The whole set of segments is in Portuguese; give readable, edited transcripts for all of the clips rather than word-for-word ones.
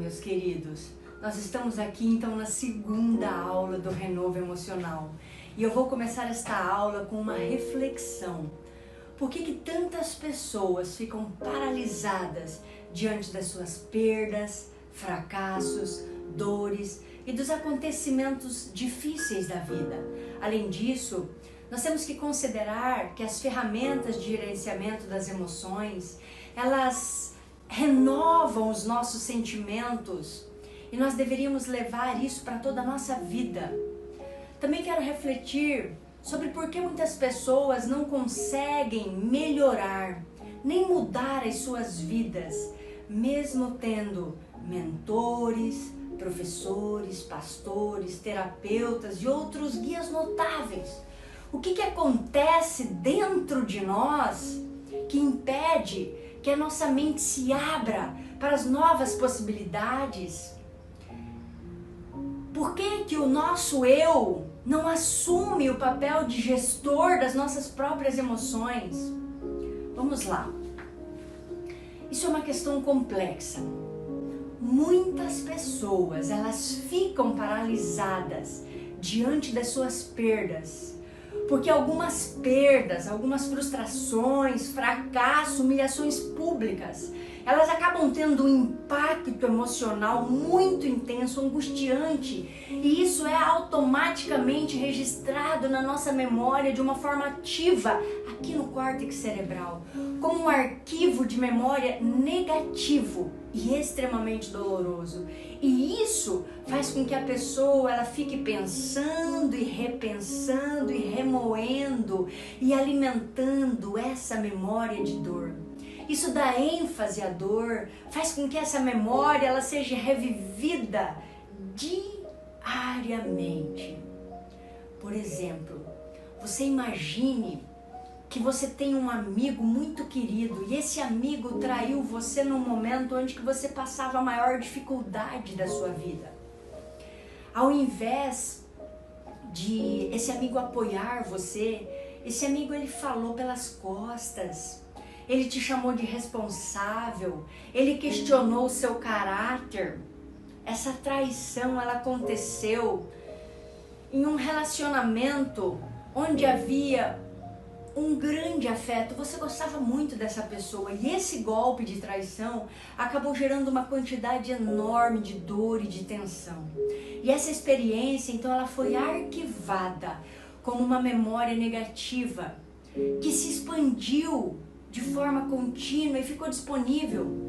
meus queridos, nós estamos aqui então na segunda aula do Renovo Emocional e eu vou começar esta aula com uma reflexão. Por que tantas pessoas ficam paralisadas diante das suas perdas, fracassos, dores e dos acontecimentos difíceis da vida? Além disso, nós temos que considerar que as ferramentas de gerenciamento das emoções, elas renovam os nossos sentimentos e nós deveríamos levar isso para toda a nossa vida. Também quero refletir sobre por que muitas pessoas não conseguem melhorar, nem mudar as suas vidas, mesmo tendo mentores, professores, pastores, terapeutas e outros guias notáveis. O que acontece dentro de nós que impede que a nossa mente se abra para as novas possibilidades? Por que o nosso eu não assume o papel de gestor das nossas próprias emoções? Vamos lá. Isso é uma questão complexa. Muitas pessoas, elas ficam paralisadas diante das suas perdas, porque algumas perdas, algumas frustrações, fracasso, humilhações públicas, elas acabam tendo um impacto emocional muito intenso, angustiante, e isso é automaticamente registrado na nossa memória de uma forma ativa aqui no córtex cerebral, como um arquivo de memória negativo e extremamente doloroso. E isso faz com que a pessoa ela fique pensando e repensando e remoendo e alimentando essa memória de dor. Isso dá ênfase à dor, faz com que essa memória ela seja revivida diariamente. Por exemplo, você imagine que você tem um amigo muito querido e esse amigo traiu você num momento onde que você passava a maior dificuldade da sua vida. Ao invés de esse amigo apoiar você, esse amigo ele falou pelas costas, ele te chamou de irresponsável, ele questionou o seu caráter. Essa traição ela aconteceu em um relacionamento onde havia um grande afeto, você gostava muito dessa pessoa e esse golpe de traição acabou gerando uma quantidade enorme de dor e de tensão. E essa experiência, então, ela foi arquivada como uma memória negativa que se expandiu de forma contínua e ficou disponível.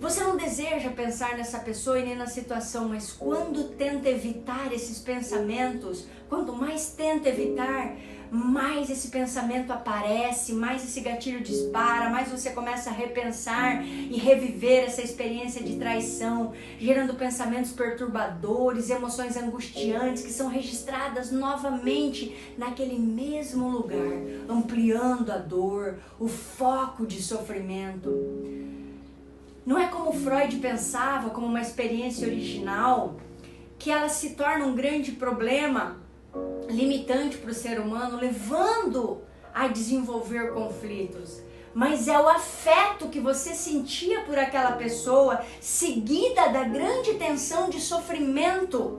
Você não deseja pensar nessa pessoa e nem na situação, mas quando tenta evitar esses pensamentos, quanto mais tenta evitar, mais esse pensamento aparece, mais esse gatilho dispara, mais você começa a repensar e reviver essa experiência de traição, gerando pensamentos perturbadores, emoções angustiantes que são registradas novamente naquele mesmo lugar, ampliando a dor, o foco de sofrimento. Não é como Freud pensava, como uma experiência original, que ela se torna um grande problema limitante para o ser humano, levando a desenvolver conflitos. Mas é o afeto que você sentia por aquela pessoa, seguida da grande tensão de sofrimento.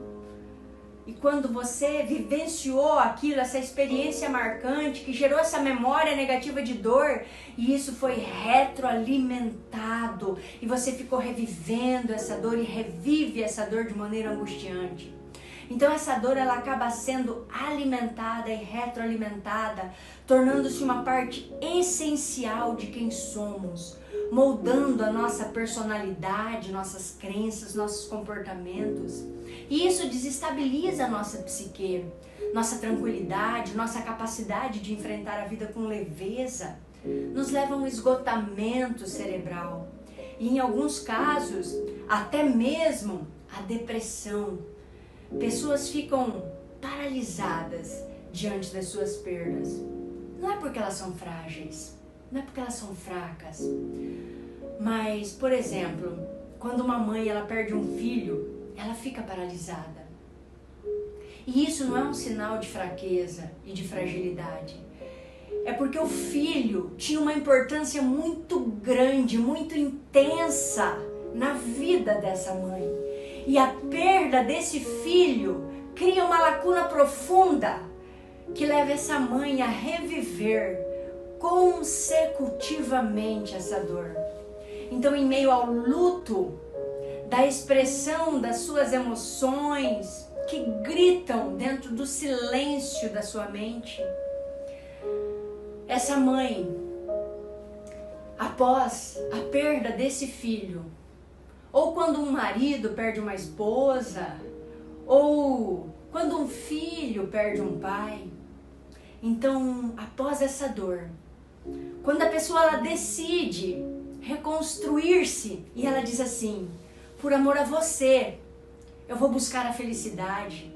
E quando você vivenciou aquilo, essa experiência marcante que gerou essa memória negativa de dor, e isso foi retroalimentado, e você ficou revivendo essa dor e revive essa dor de maneira angustiante. Então essa dor ela acaba sendo alimentada e retroalimentada, tornando-se uma parte essencial de quem somos, moldando a nossa personalidade, nossas crenças, nossos comportamentos. E isso desestabiliza a nossa psique, nossa tranquilidade, nossa capacidade de enfrentar a vida com leveza, nos leva a um esgotamento cerebral. E em alguns casos, até mesmo a depressão. Pessoas ficam paralisadas diante das suas perdas. Não é porque elas são frágeis, não é porque elas são fracas. Mas, por exemplo, quando uma mãe ela perde um filho, ela fica paralisada. E isso não é um sinal de fraqueza e de fragilidade. É porque o filho tinha uma importância muito grande, muito intensa na vida dessa mãe. E a perda desse filho cria uma lacuna profunda que leva essa mãe a reviver consecutivamente essa dor. Então, em meio ao luto, da expressão das suas emoções que gritam dentro do silêncio da sua mente, essa mãe, após a perda desse filho, ou quando um marido perde uma esposa, ou quando um filho perde um pai, então, após essa dor, quando a pessoa ela decide reconstruir-se e ela diz assim: por amor a você, eu vou buscar a felicidade,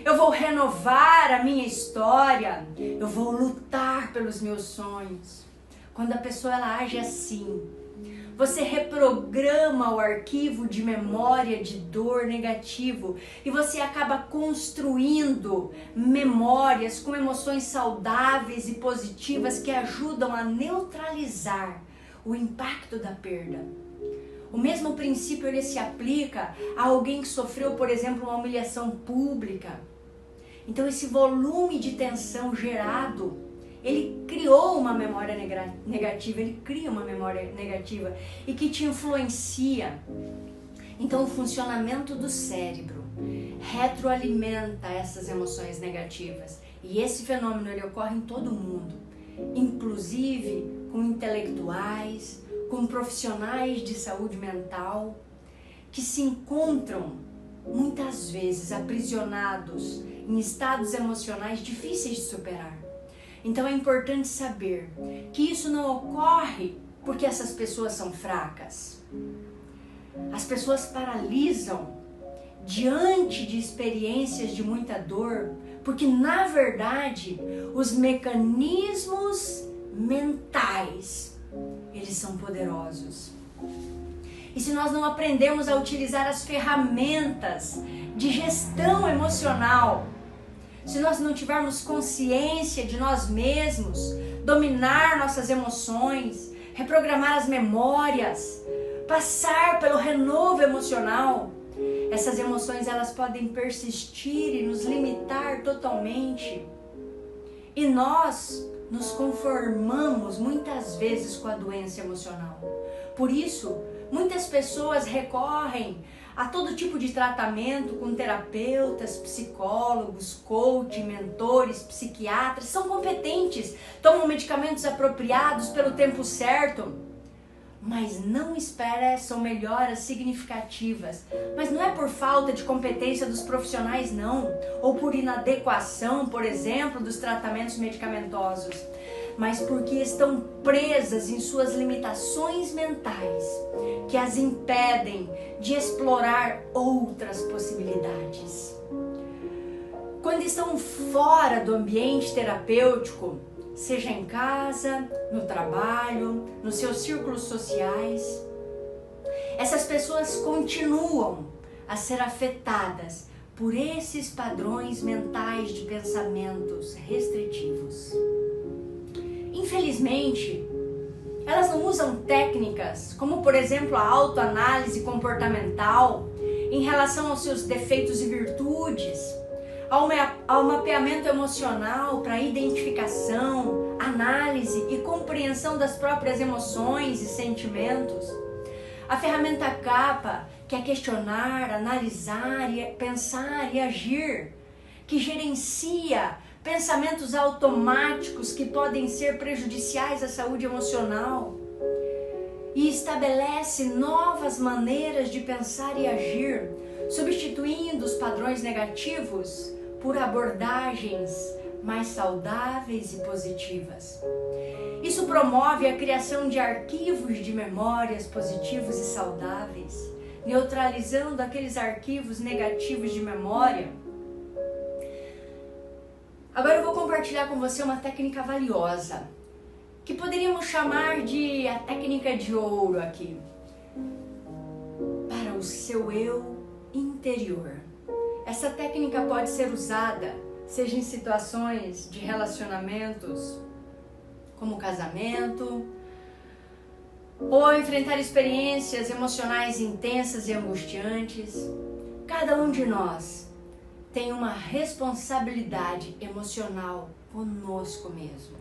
eu vou renovar a minha história, eu vou lutar pelos meus sonhos. Quando a pessoa ela age assim, você reprograma o arquivo de memória de dor negativo e você acaba construindo memórias com emoções saudáveis e positivas que ajudam a neutralizar o impacto da perda. O mesmo princípio ele se aplica a alguém que sofreu, por exemplo, uma humilhação pública. Então esse volume de tensão gerado, ele criou uma memória negativa, ele cria uma memória negativa e que te influencia. Então o funcionamento do cérebro retroalimenta essas emoções negativas. E esse fenômeno ele ocorre em todo mundo, inclusive com intelectuais, com profissionais de saúde mental, que se encontram muitas vezes aprisionados em estados emocionais difíceis de superar. Então é importante saber que isso não ocorre porque essas pessoas são fracas. As pessoas paralisam diante de experiências de muita dor, porque na verdade os mecanismos mentais, eles são poderosos. E se nós não aprendemos a utilizar as ferramentas de gestão emocional, se nós não tivermos consciência de nós mesmos, dominar nossas emoções, reprogramar as memórias, passar pelo renovo emocional, essas emoções elas podem persistir e nos limitar totalmente. E nós nos conformamos muitas vezes com a doença emocional. Por isso, muitas pessoas recorrem a todo tipo de tratamento com terapeutas, psicólogos, coach, mentores, psiquiatras, são competentes, tomam medicamentos apropriados pelo tempo certo, mas não expressam melhoras significativas. Mas não é por falta de competência dos profissionais, não, ou por inadequação, por exemplo, dos tratamentos medicamentosos, mas porque estão presas em suas limitações mentais, que as impedem de explorar outras possibilidades. Quando estão fora do ambiente terapêutico, seja em casa, no trabalho, nos seus círculos sociais, essas pessoas continuam a ser afetadas por esses padrões mentais de pensamentos restritivos. Infelizmente, elas não usam técnicas como, por exemplo, a autoanálise comportamental em relação aos seus defeitos e virtudes, ao mapeamento emocional para identificação, análise e compreensão das próprias emoções e sentimentos. A ferramenta CAPA, que é questionar, analisar, pensar e agir, que gerencia pensamentos automáticos que podem ser prejudiciais à saúde emocional e estabelece novas maneiras de pensar e agir, substituindo os padrões negativos por abordagens mais saudáveis e positivas. Isso promove a criação de arquivos de memórias positivos e saudáveis, neutralizando aqueles arquivos negativos de memória. Agora eu vou compartilhar com você uma técnica valiosa, que poderíamos chamar de a técnica de ouro aqui, para o seu eu interior. Essa técnica pode ser usada, seja em situações de relacionamentos, como casamento, ou enfrentar experiências emocionais intensas e angustiantes, cada um de nós tem uma responsabilidade emocional conosco mesmo.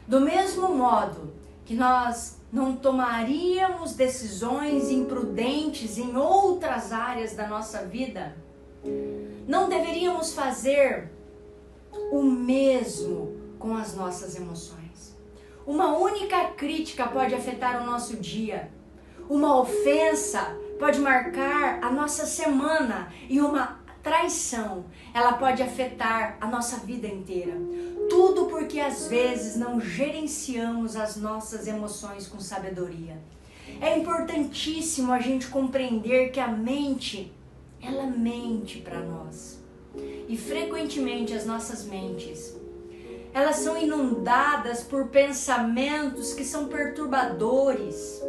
Do mesmo modo que nós não tomaríamos decisões imprudentes em outras áreas da nossa vida, não deveríamos fazer o mesmo com as nossas emoções. Uma única crítica pode afetar o nosso dia. Uma ofensa pode marcar a nossa semana e uma traição, ela pode afetar a nossa vida inteira. Tudo porque às vezes não gerenciamos as nossas emoções com sabedoria. É importantíssimo a gente compreender que a mente, ela mente para nós. E frequentemente as nossas mentes, elas são inundadas por pensamentos que são perturbadores.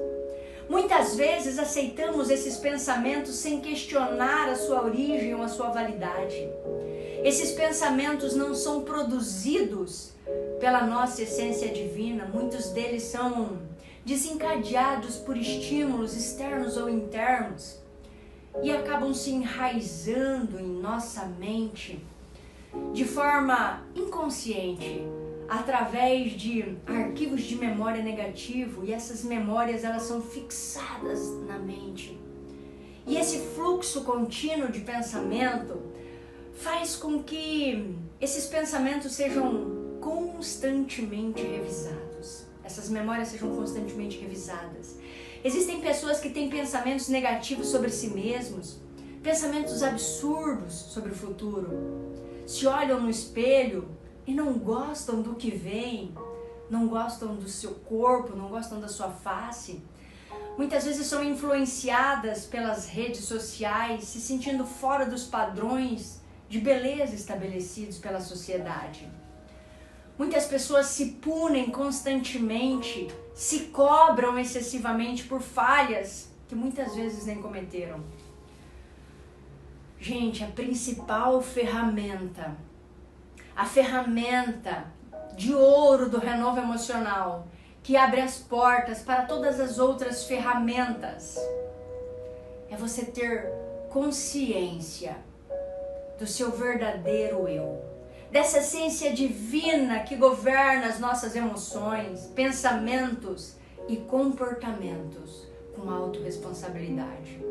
Muitas vezes aceitamos esses pensamentos sem questionar a sua origem ou a sua validade. Esses pensamentos não são produzidos pela nossa essência divina. Muitos deles são desencadeados por estímulos externos ou internos e acabam se enraizando em nossa mente de forma inconsciente, através de arquivos de memória negativo, e essas memórias elas são fixadas na mente. E esse fluxo contínuo de pensamento faz com que esses pensamentos sejam constantemente revisados. Essas memórias sejam constantemente revisadas. Existem pessoas que têm pensamentos negativos sobre si mesmos, pensamentos absurdos sobre o futuro. Se olham no espelho e não gostam do que veem, não gostam do seu corpo, não gostam da sua face. Muitas vezes são influenciadas pelas redes sociais, se sentindo fora dos padrões de beleza estabelecidos pela sociedade. Muitas pessoas se punem constantemente, se cobram excessivamente por falhas que muitas vezes nem cometeram. Gente, a principal ferramenta, a ferramenta de ouro do renovo emocional, que abre as portas para todas as outras ferramentas, é você ter consciência do seu verdadeiro eu, dessa essência divina que governa as nossas emoções, pensamentos e comportamentos com autorresponsabilidade.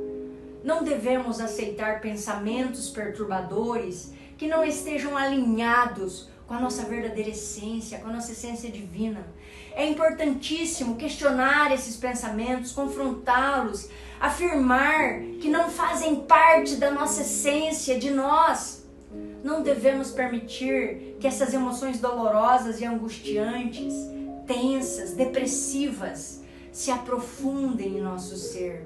Não devemos aceitar pensamentos perturbadores que não estejam alinhados com a nossa verdadeira essência, com a nossa essência divina. É importantíssimo questionar esses pensamentos, confrontá-los, afirmar que não fazem parte da nossa essência, de nós. Não devemos permitir que essas emoções dolorosas e angustiantes, tensas, depressivas, se aprofundem em nosso ser.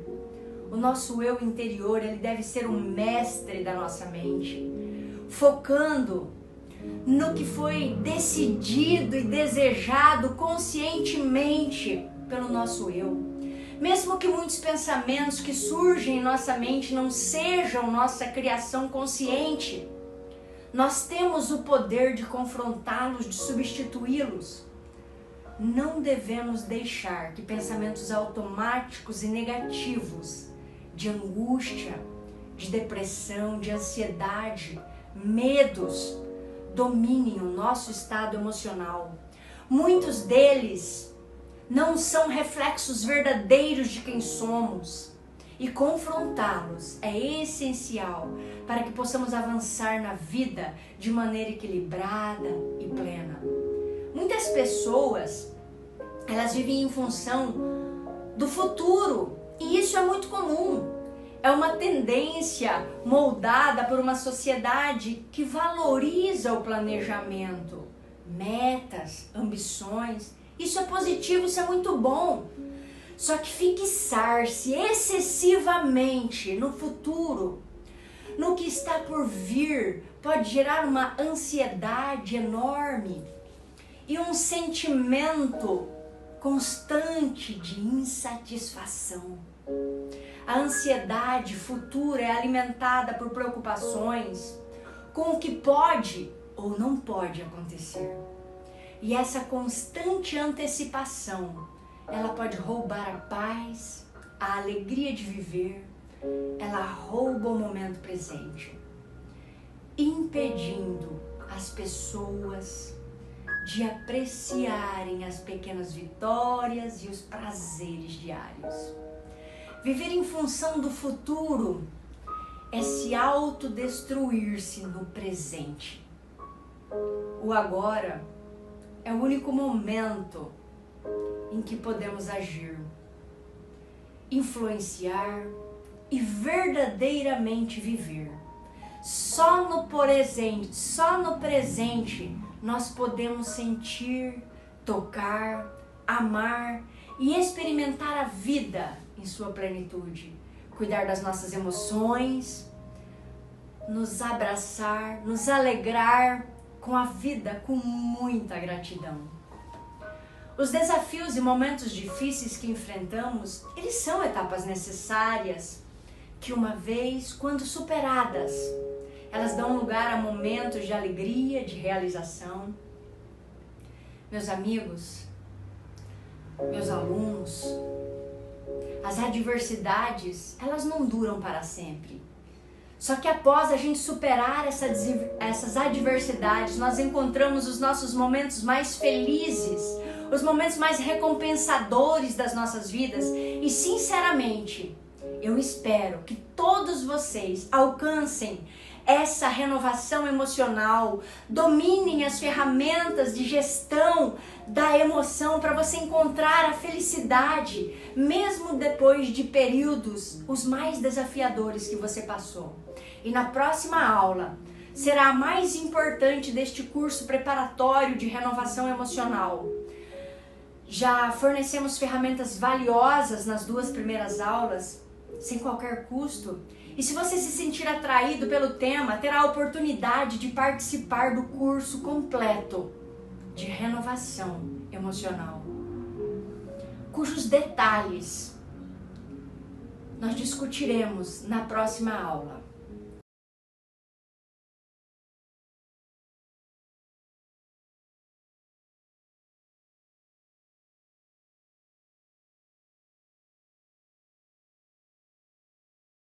O nosso eu interior, ele deve ser o mestre da nossa mente, focando no que foi decidido e desejado conscientemente pelo nosso eu. Mesmo que muitos pensamentos que surgem em nossa mente não sejam nossa criação consciente, nós temos o poder de confrontá-los, de substituí-los. Não devemos deixar que pensamentos automáticos e negativos de angústia, de depressão, de ansiedade, medos, dominem o nosso estado emocional. Muitos deles não são reflexos verdadeiros de quem somos, e confrontá-los é essencial para que possamos avançar na vida de maneira equilibrada e plena. Muitas pessoas, elas vivem em função do futuro, e isso é muito comum. É uma tendência moldada por uma sociedade que valoriza o planejamento, metas, ambições. Isso é positivo, isso é muito bom. Só que fixar-se excessivamente no futuro, no que está por vir, pode gerar uma ansiedade enorme e um sentimento constante de insatisfação. A ansiedade futura é alimentada por preocupações com o que pode ou não pode acontecer. E essa constante antecipação ela pode roubar a paz, a alegria de viver, ela rouba o momento presente, impedindo as pessoas de apreciarem as pequenas vitórias e os prazeres diários. Viver em função do futuro é se autodestruir-se no presente. O agora é o único momento em que podemos agir, influenciar e verdadeiramente viver. Só no presente nós podemos sentir, tocar, amar e experimentar a vida em sua plenitude. Cuidar das nossas emoções, nos abraçar, nos alegrar com a vida com muita gratidão. Os desafios e momentos difíceis que enfrentamos, eles são etapas necessárias que, uma vez, quando superadas, elas dão lugar a momentos de alegria, de realização. Meus amigos, meus alunos, as adversidades, elas não duram para sempre. Só que após a gente superar essas adversidades, nós encontramos os nossos momentos mais felizes, os momentos mais recompensadores das nossas vidas. E sinceramente, eu espero que todos vocês alcancem essa renovação emocional, dominem as ferramentas de gestão da emoção para você encontrar a felicidade, mesmo depois de períodos os mais desafiadores que você passou. E na próxima aula será a mais importante deste curso preparatório de renovação emocional. Já fornecemos ferramentas valiosas nas 2 primeiras aulas, sem qualquer custo. E se você se sentir atraído pelo tema, terá a oportunidade de participar do curso completo de renovação emocional, cujos detalhes nós discutiremos na próxima aula.